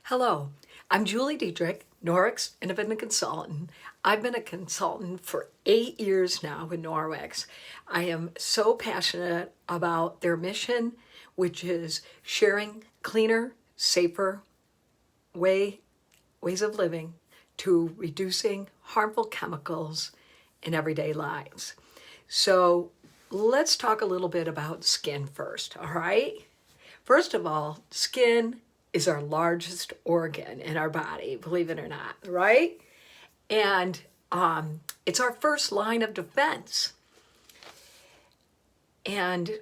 Hello, I'm Julie Diedrich, Norwex Independent Consultant. I've been a consultant for 8 years now with Norwex. I am so passionate about their mission, which is sharing cleaner, safer ways of living to reducing harmful chemicals in everyday lives. So let's talk a little bit about skin first, all right? First of all, skin is our largest organ in our body, believe it or not, right? And it's our first line of defense. And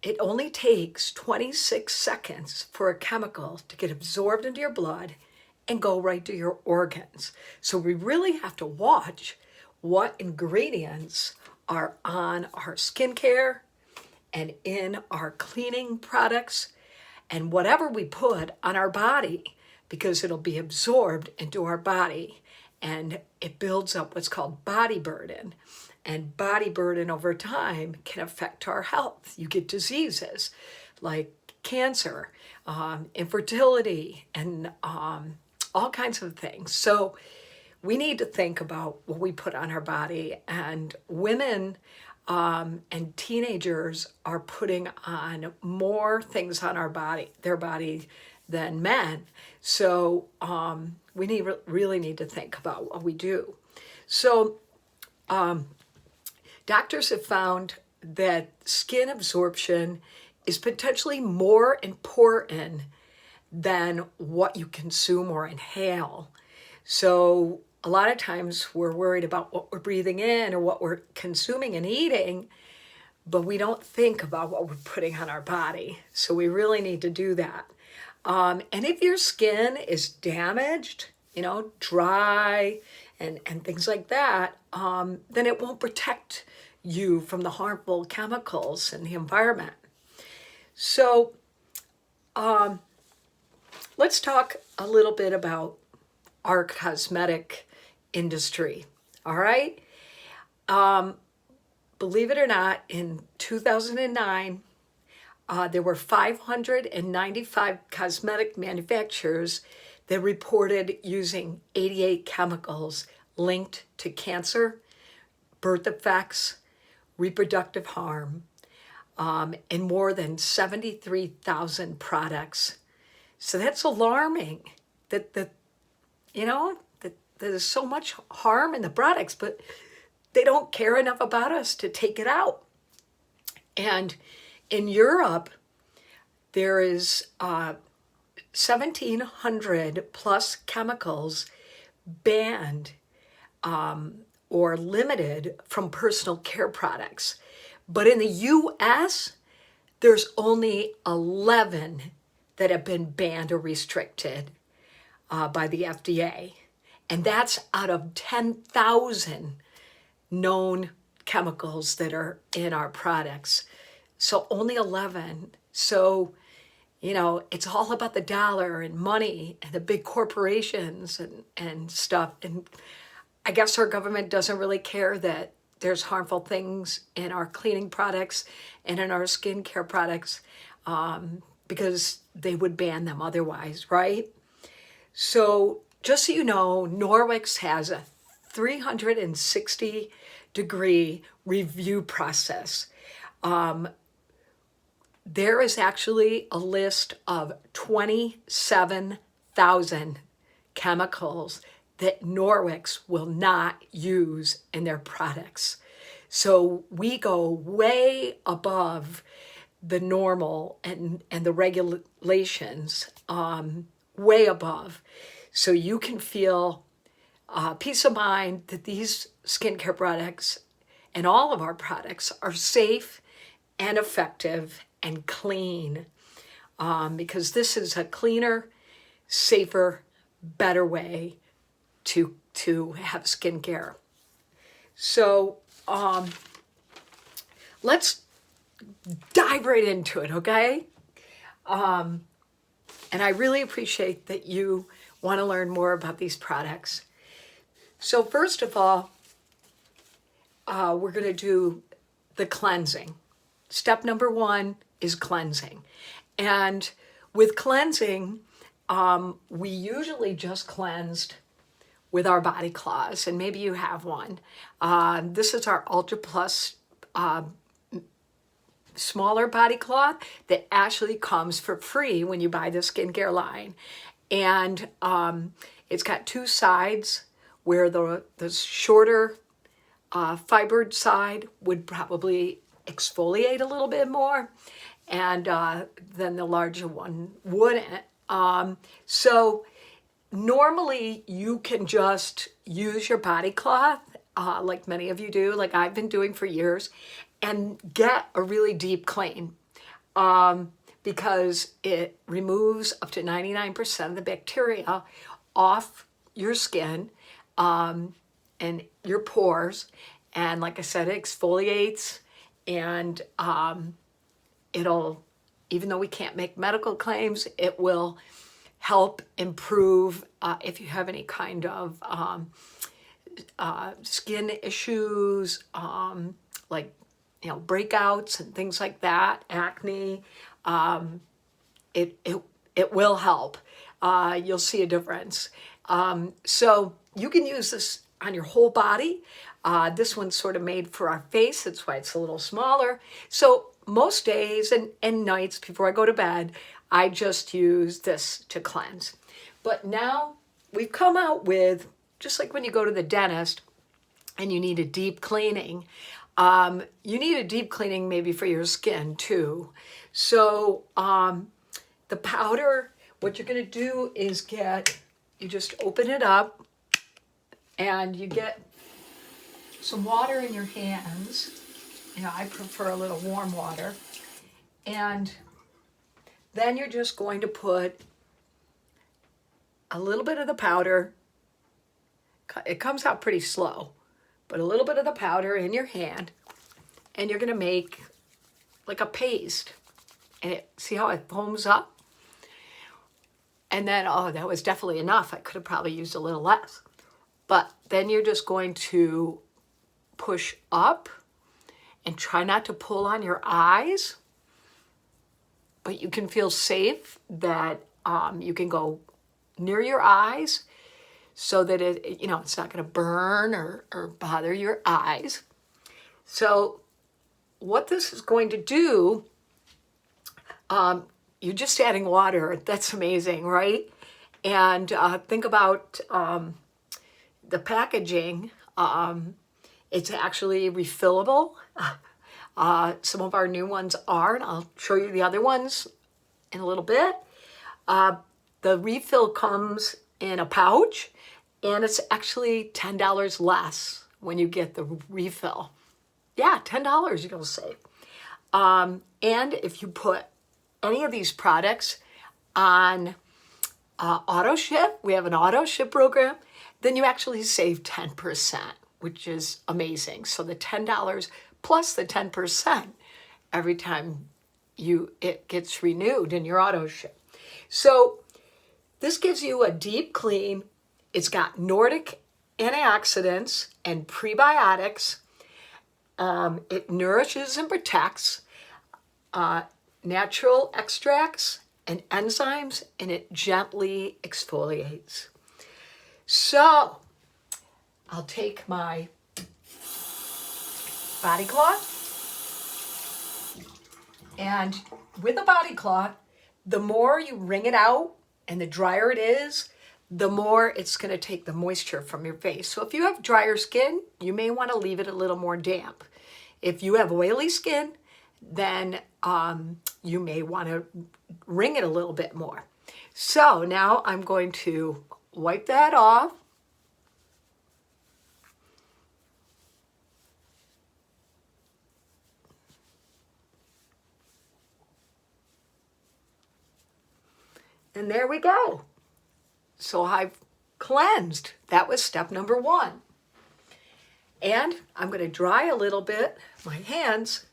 it only takes 26 seconds for a chemical to get absorbed into your blood and go right to your organs. So we really have to watch what ingredients are on our skincare and in our cleaning products and whatever we put on our body, because it'll be absorbed into our body and it builds up what's called body burden. And body burden over time can affect our health. You get diseases like cancer, infertility, and all kinds of things. So we need to think about what we put on our body. And women and teenagers are putting on more things on their body than men. So we really need to think about what we do. So doctors have found that skin absorption is potentially more important than what you consume or inhale. So a lot of times we're worried about what we're breathing in or what we're consuming and eating, but we don't think about what we're putting on our body. So we really need to do that. And if your skin is damaged, dry and things like that, then it won't protect you from the harmful chemicals in the environment. So let's talk a little bit about our cosmetic industry, all right? Believe it or not, in 2009, there were 595 cosmetic manufacturers that reported using 88 chemicals linked to cancer, birth defects, reproductive harm, in more than 73,000 products. So that's alarming that there's so much harm in the products, but they don't care enough about us to take it out. And in Europe, there is 1,700 plus chemicals banned or limited from personal care products. But in the US, there's only 11 that have been banned or restricted by the FDA. And that's out of 10,000 known chemicals that are in our products. So only 11. So, it's all about the dollar and money and the big corporations and stuff. And I guess our government doesn't really care that there's harmful things in our cleaning products and in our skincare products because they would ban them otherwise, right? So just so you know, Norwex has a 360-degree review process. There is actually a list of 27,000 chemicals that Norwex will not use in their products. So we go way above the normal and the regulations, way above. So you can feel peace of mind that these skincare products and all of our products are safe and effective and clean, because this is a cleaner, safer, better way to have skincare. So let's dive right into it, okay? And I really appreciate that you want to learn more about these products. So first of all, we're going to do the cleansing. Step number 1 is cleansing. And with cleansing, we usually just cleansed with our body cloths, and maybe you have one. This is our Ultra Plus smaller body cloth that actually comes for free when you buy the skincare line. And it's got two sides where the shorter fibered side would probably exfoliate a little bit more, and then the larger one wouldn't. So normally you can just use your body cloth, like many of you do, like I've been doing for years, and get a really deep clean, because it removes up to 99% of the bacteria off your skin and your pores. And like I said, it exfoliates, and it'll, even though we can't make medical claims, it will help improve if you have any kind of skin issues, like breakouts and things like that, acne. It will help. You'll see a difference. So you can use this on your whole body. This one's sort of made for our face. That's why it's a little smaller. So most days and nights before I go to bed, I just use this to cleanse. But now we've come out with, just like when you go to the dentist and you need a deep cleaning, you need a deep cleaning maybe for your skin too. So the powder, what you're going to do is you just open it up and you get some water in your hands. I prefer a little warm water. And then you're just going to put a little bit of the powder. It comes out pretty slow, but a little bit of the powder in your hand, and you're going to make like a paste. And see how it foams up? And then, oh, that was definitely enough. I could have probably used a little less. But then you're just going to push up and try not to pull on your eyes. But you can feel safe that you can go near your eyes so that it's not going to burn or bother your eyes. So what this is going to do, you're just adding water. That's amazing, right? And think about the packaging. It's actually refillable. Some of our new ones are, and I'll show you the other ones in a little bit. The refill comes in a pouch, and it's actually $10 less when you get the refill. Yeah, $10 you'll save. And if you put any of these products on auto ship, we have an auto ship program, then you actually save 10%, which is amazing. So the $10 plus the 10% every time it gets renewed in your auto ship. So this gives you a deep clean. It's got Nordic antioxidants and prebiotics. It nourishes and protects, natural extracts and enzymes, and it gently exfoliates. So I'll take my body cloth, and with a body cloth, the more you wring it out and the drier it is, the more it's going to take the moisture from your face. So if you have drier skin, you may want to leave it a little more damp. If you have oily skin, then you may want to wring it a little bit more. So now I'm going to wipe that off. And there we go. So I've cleansed. That was step number 1. And I'm going to dry a little bit my hands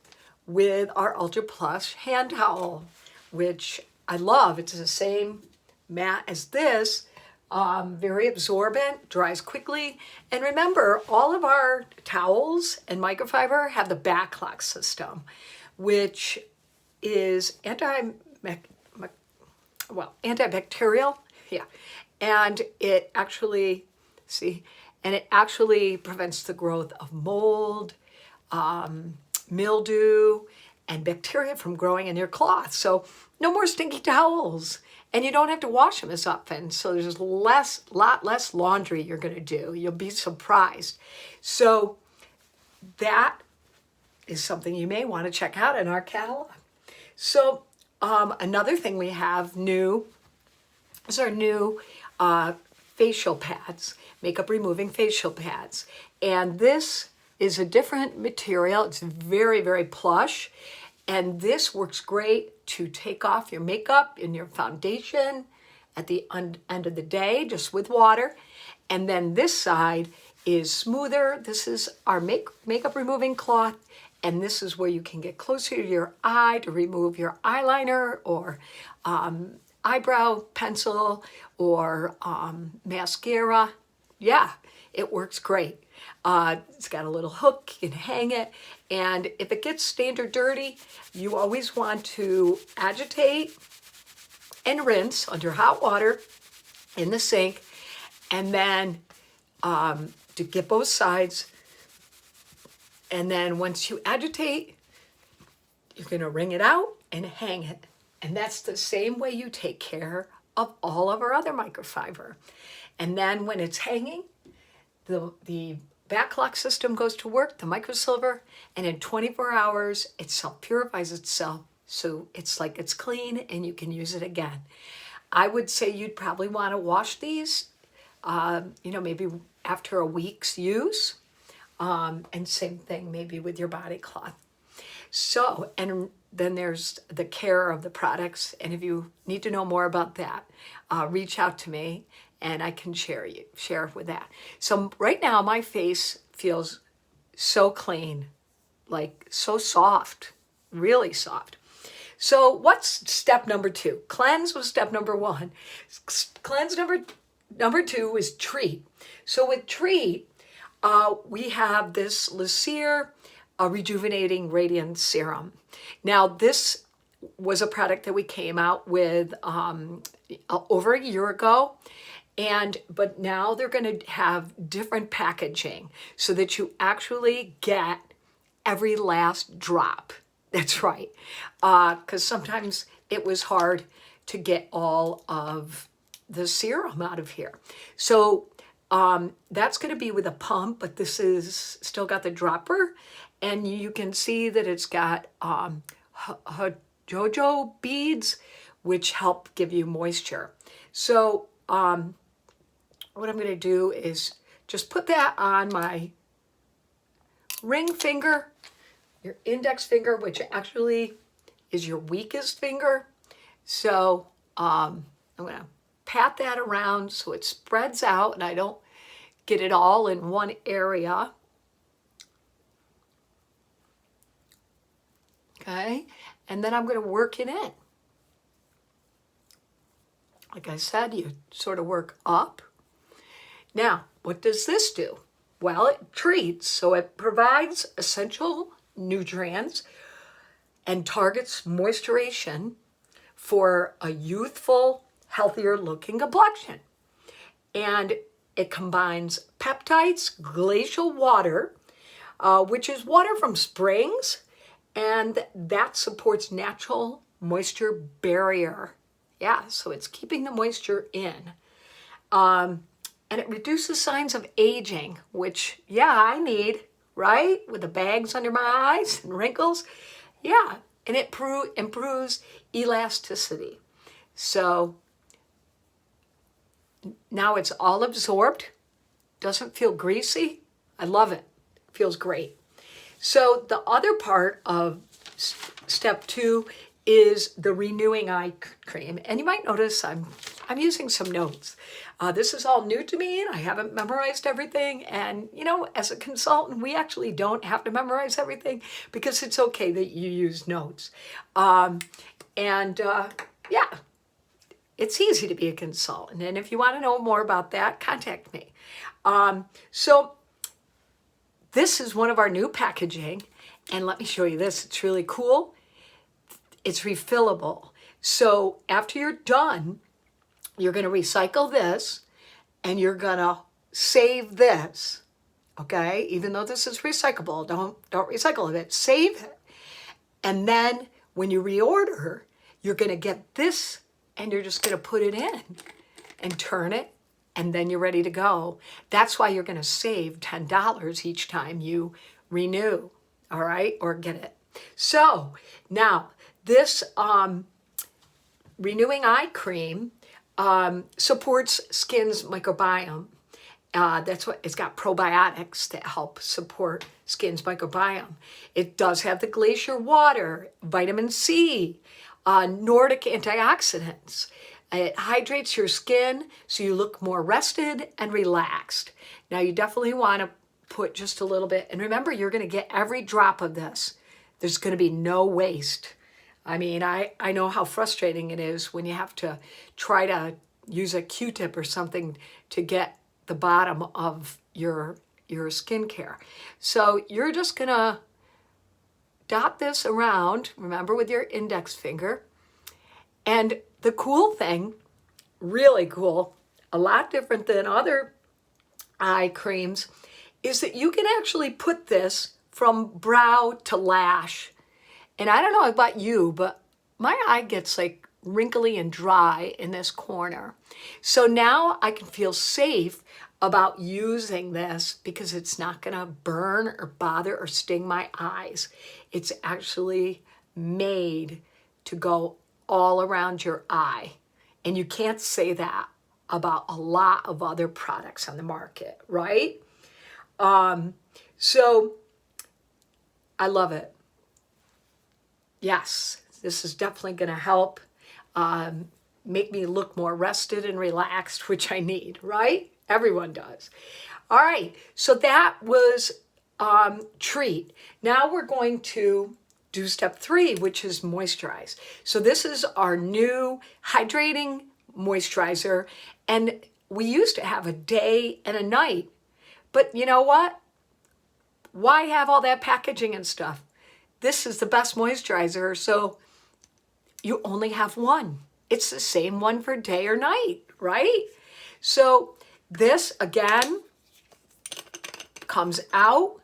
with our Ultra Plus hand towel, which I love. It's the same mat as this, very absorbent, dries quickly. And remember, all of our towels and microfiber have the backlock system, which is antibacterial Yeah. And it actually, see, and it actually prevents the growth of mold, mildew, and bacteria from growing in your cloth. So no more stinky towels. And you don't have to wash them as often. So there's lot less laundry you're going to do. You'll be surprised. So that is something you may want to check out in our catalog. So another thing we have new is our new facial pads, makeup removing facial pads. And this is a different material. It's very, very plush. And this works great to take off your makeup and your foundation at the end of the day, just with water. And then this side is smoother. This is our makeup removing cloth. And this is where you can get closer to your eye to remove your eyeliner or eyebrow pencil or mascara. Yeah, it works great. It's got a little hook, you can hang it. And if it gets stained or dirty, you always want to agitate and rinse under hot water in the sink. And then to get both sides. And then once you agitate, you're going to wring it out and hang it. And that's the same way you take care of all of our other microfiber. And then when it's hanging, the backlock system goes to work, the microsilver, and in 24 hours, it self-purifies itself. So it's like it's clean and you can use it again. I would say you'd probably want to wash these, maybe after a week's use. And same thing maybe with your body cloth. So, and then there's the care of the products. And if you need to know more about that, reach out to me and I can share with that. So right now my face feels so clean, like so soft, really soft. So what's step number 2? Cleanse was step number 1. Cleanse number 2 is treat. So with treat, we have this Lyseer Rejuvenating Radiance Serum. Now, this was a product that we came out with over a year ago, but now they're going to have different packaging so that you actually get every last drop. That's right, because sometimes it was hard to get all of the serum out of here. So that's going to be with a pump, but this is still got the dropper, and you can see that it's got jojo beads, which help give you moisture. So what I'm going to do is just put that on my ring finger, your index finger, which actually is your weakest finger. So I'm going to pat that around so it spreads out and I don't get it all in one area. Okay, and then I'm going to work it in. Like I said, you sort of work up. Now, what does this do? Well, it treats, so it provides essential nutrients and targets moisturization for a youthful, healthier looking complexion. And it combines peptides, glacial water, which is water from springs, and that supports natural moisture barrier. Yeah, so it's keeping the moisture in. And it reduces signs of aging, which, yeah, I need, right? With the bags under my eyes and wrinkles. Yeah, and it improves elasticity. So now it's all absorbed, doesn't feel greasy. I love it. Feels great. So the other part of step 2 is the renewing eye cream. And you might notice I'm using some notes. This is all new to me and I haven't memorized everything. And as a consultant, we actually don't have to memorize everything because it's okay that you use notes. Yeah, it's easy to be a consultant. And if you want to know more about that, contact me. So this is one of our new packaging. And let me show you this. It's really cool. It's refillable. So after you're done, you're going to recycle this, and you're going to save this. Okay, even though this is recyclable, don't recycle it, save it. And then when you reorder, you're going to get this, and you're just going to put it in and turn it, and then you're ready to go. That's why you're going to save $10 each time you renew, all right, or get it. So now this renewing eye cream supports skin's microbiome. That's what it's got, probiotics that help support skin's microbiome. It does have the glacier water, vitamin C, Nordic antioxidants. It hydrates your skin so you look more rested and relaxed. Now you definitely want to put just a little bit, and remember, you're going to get every drop of this. There's going to be no waste. I mean, I know how frustrating it is when you have to try to use a Q-tip or something to get the bottom of your skincare. So you're just gonna dot this around, remember, with your index finger. And the cool thing, really cool, a lot different than other eye creams, is that you can actually put this from brow to lash. And I don't know about you, but my eye gets like wrinkly and dry in this corner. So now I can feel safe about using this because it's not going to burn or bother or sting my eyes. It's actually made to go all around your eye. And you can't say that about a lot of other products on the market, right? So I love it. Yes, this is definitely going to help make me look more rested and relaxed, which I need, right? Everyone does. All right, so that was treat. Now we're going to do step 3, which is moisturize. So this is our new hydrating moisturizer, and we used to have a day and a night, but you know what? Why have all that packaging and stuff? This is the best moisturizer, so you only have one. It's the same one for day or night, right? So this, again, comes out,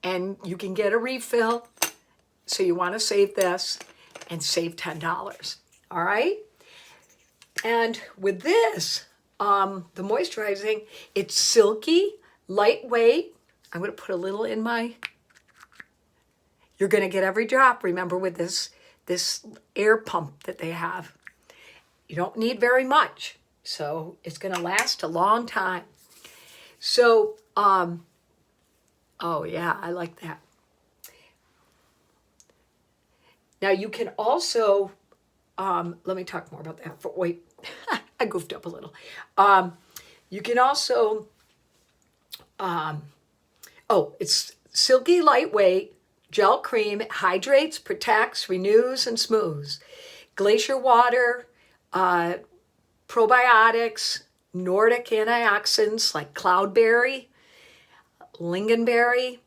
and you can get a refill. So you want to save this and save $10, all right? And with this, the moisturizing, it's silky, lightweight. I'm going to put a little in my... You're going to get every drop, remember, with this air pump that they have. You don't need very much, so it's going to last a long time. So, oh yeah, I like that. Now you can also, let me talk more about that. Wait, I goofed up a little. You can also, it's silky, lightweight, gel cream. It hydrates, protects, renews, and smooths. Glacier water, probiotics, Nordic antioxidants like cloudberry, lingonberry,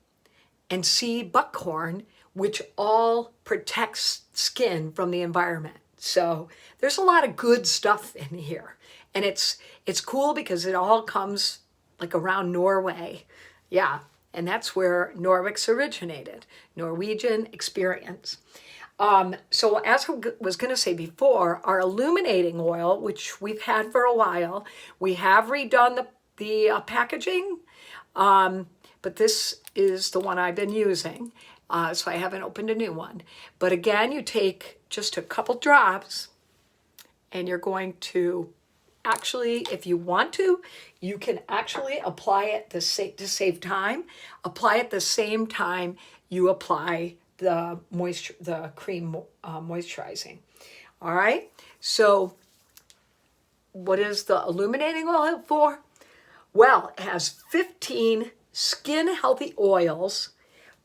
and sea buckhorn, which all protects skin from the environment. So there's a lot of good stuff in here. And it's cool because it all comes like around Norway. Yeah, and that's where Norwex originated, Norwegian experience. So as I was going to say before, our illuminating oil, which we've had for a while, we have redone the packaging, but this is the one I've been using, so I haven't opened a new one. But again, you take just a couple drops, and you're going to actually, if you want to, you can actually apply it to save time. Apply it the same time you apply the cream moisturizing. All right. So what is the illuminating oil for? Well, it has 15 skin healthy oils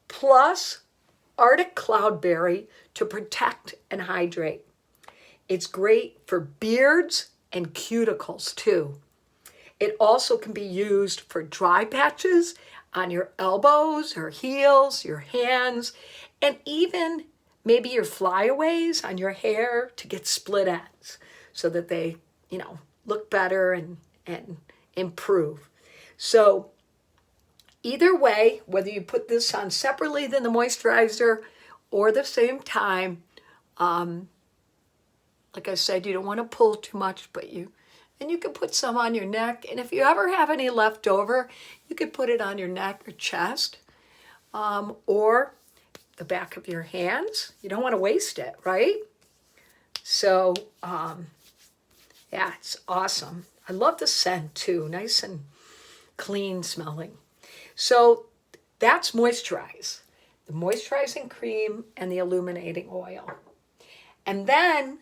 plus Arctic cloudberry to protect and hydrate. It's great for beards and cuticles too. It also can be used for dry patches on your elbows or heels, your hands, and even maybe your flyaways on your hair to get split ends so that they, look better and improve. So either way, whether you put this on separately than the moisturizer or the same time, like I said, you don't want to pull too much, but you can put some on your neck. And if you ever have any left over, you could put it on your neck or chest, or the back of your hands. You don't want to waste it, right? So, yeah, it's awesome. I love the scent too, nice and clean smelling. So that's moisturize, the moisturizing cream and the illuminating oil. And then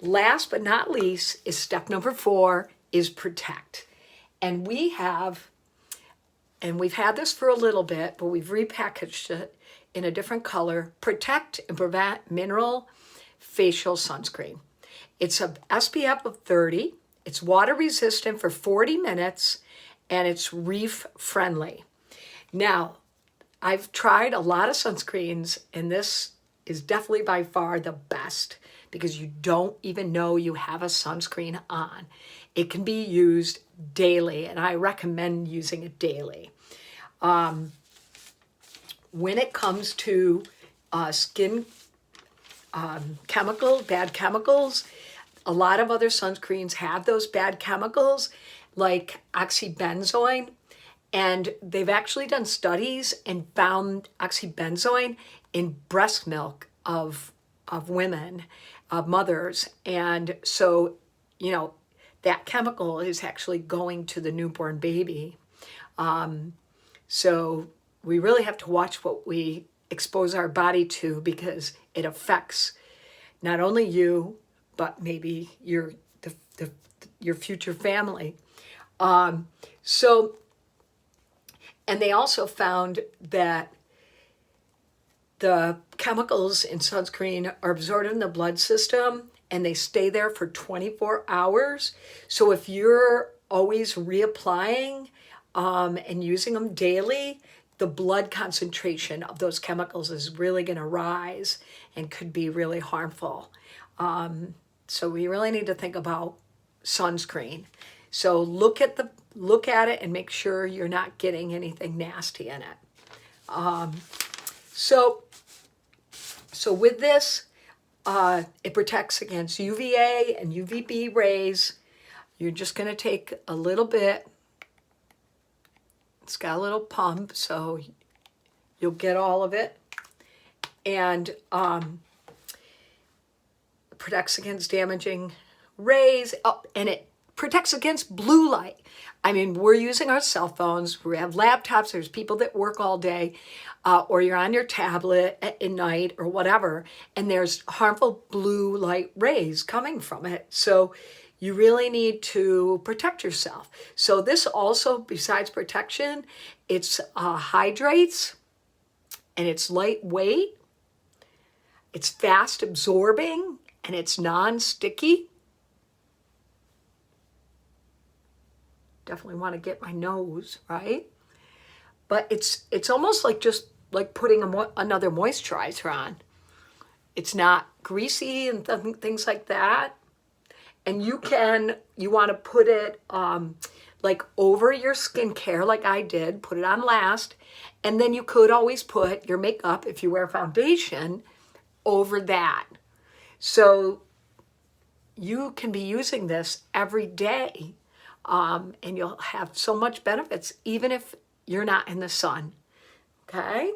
last but not least is step number 4 is protect. And we've had this for a little bit, but we've repackaged it in a different color. Protect and Prevent Mineral Facial Sunscreen. It's a SPF of 30. It's water resistant for 40 minutes and it's reef friendly. Now, I've tried a lot of sunscreens and this is definitely by far the best because you don't even know you have a sunscreen on. It can be used daily and I recommend using it daily. When it comes to skin bad chemicals, a lot of other sunscreens have those bad chemicals like oxybenzoin, and they've actually done studies and found oxybenzoin in breast milk of women, of mothers, and so that chemical is actually going to the newborn baby. So we really have to watch what we expose our body to because it affects not only you, but maybe your future family. And they also found that the chemicals in sunscreen are absorbed in the blood system and they stay there for 24 hours. So if you're always reapplying and using them daily, the blood concentration of those chemicals is really going to rise and could be really harmful. So we really need to think about sunscreen. So look at it and make sure you're not getting anything nasty in it. So with this, it protects against UVA and UVB rays. You're just going to take a little bit. It's got a little pump, so you'll get all of it. And protects against damaging rays, and it protects against blue light. I mean, we're using our cell phones, we have laptops, there's people that work all day, or you're on your tablet at night or whatever, and there's harmful blue light rays coming from it. So you really need to protect yourself. So this also, besides protection, it's hydrates, and it's lightweight, it's fast absorbing, and it's non-sticky. Definitely want to get my nose, right? But it's almost like just like putting another moisturizer on. It's not greasy and things like that. And you want to put it like over your skincare like I did, put it on last. And then you could always put your makeup, if you wear foundation, over that. So you can be using this every day. And you'll have so much benefits, even if you're not in the sun, okay?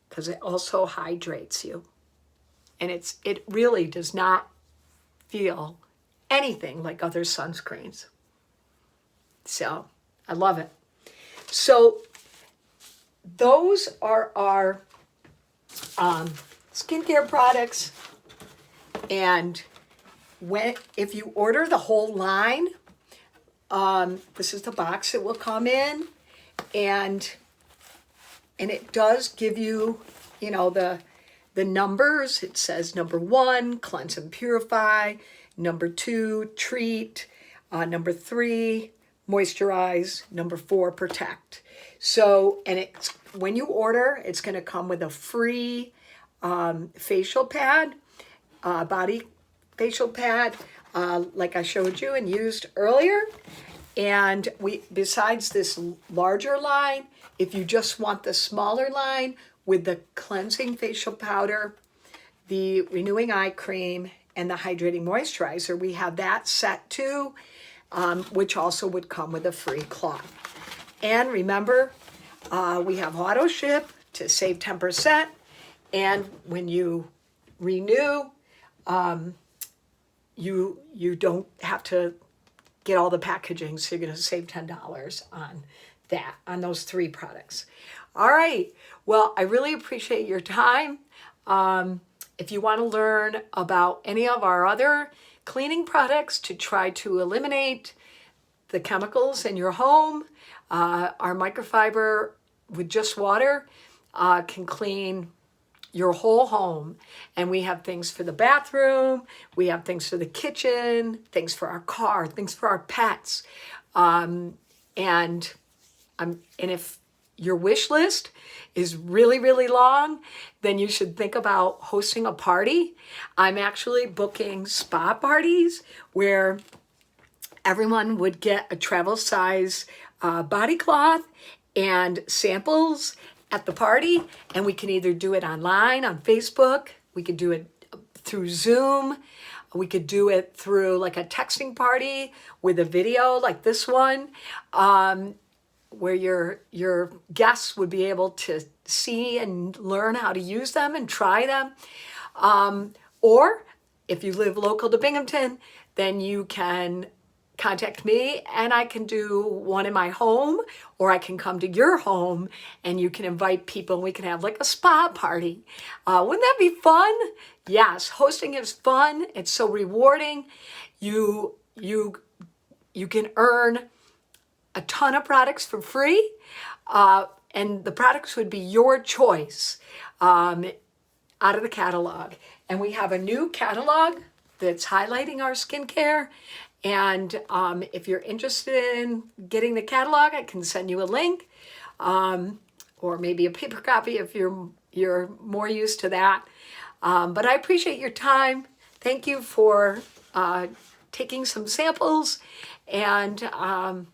Because it also hydrates you. And it really does not feel anything like other sunscreens. So I love it. So those are our skincare products. And if you order the whole line, this is the box it will come in, and it does give you, the numbers. It says number 1, cleanse and purify. Number 2, treat. Number 3, moisturize. Number 4, protect. So, and when you order, it's going to come with a free facial pad, body facial pad, like I showed you and used earlier. And besides this larger line, if you just want the smaller line with the cleansing facial powder, the renewing eye cream, and the hydrating moisturizer, we have that set too, which also would come with a free cloth. And remember, we have auto ship to save 10%. And when you renew, you don't have to get all the packaging, so you're going to save $10 on that, on those 3 products. All right. Well, I really appreciate your time. If you want to learn about any of our other cleaning products to try to eliminate the chemicals in your home, our microfiber with just water can clean your whole home. And we have things for the bathroom, we have things for the kitchen, things for our car, things for our pets. And if your wish list is really, really long, then you should think about hosting a party. I'm actually booking spa parties where everyone would get a travel size body cloth and samples at the party, and we can either do it online on Facebook, we could do it through Zoom, we could do it through like a texting party with a video like this one, where your guests would be able to see and learn how to use them and try them. Or if you live local to Binghamton, then you can contact me and I can do one in my home, or I can come to your home and you can invite people and we can have like a spa party. Wouldn't that be fun? Yes, hosting is fun. It's so rewarding. You can earn a ton of products for free, and the products would be your choice out of the catalog. And we have a new catalog that's highlighting our skincare. And if you're interested in getting the catalog, I can send you a link, or maybe a paper copy if you're more used to that. But I appreciate your time. Thank you for taking some samples. And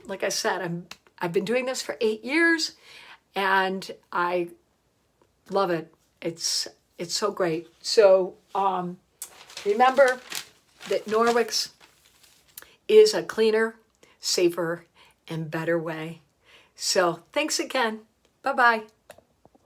like I said, I've been doing this for 8 years, and I love it. It's so great. So remember that Norwex is a cleaner, safer, and better way. So thanks again. Bye-bye.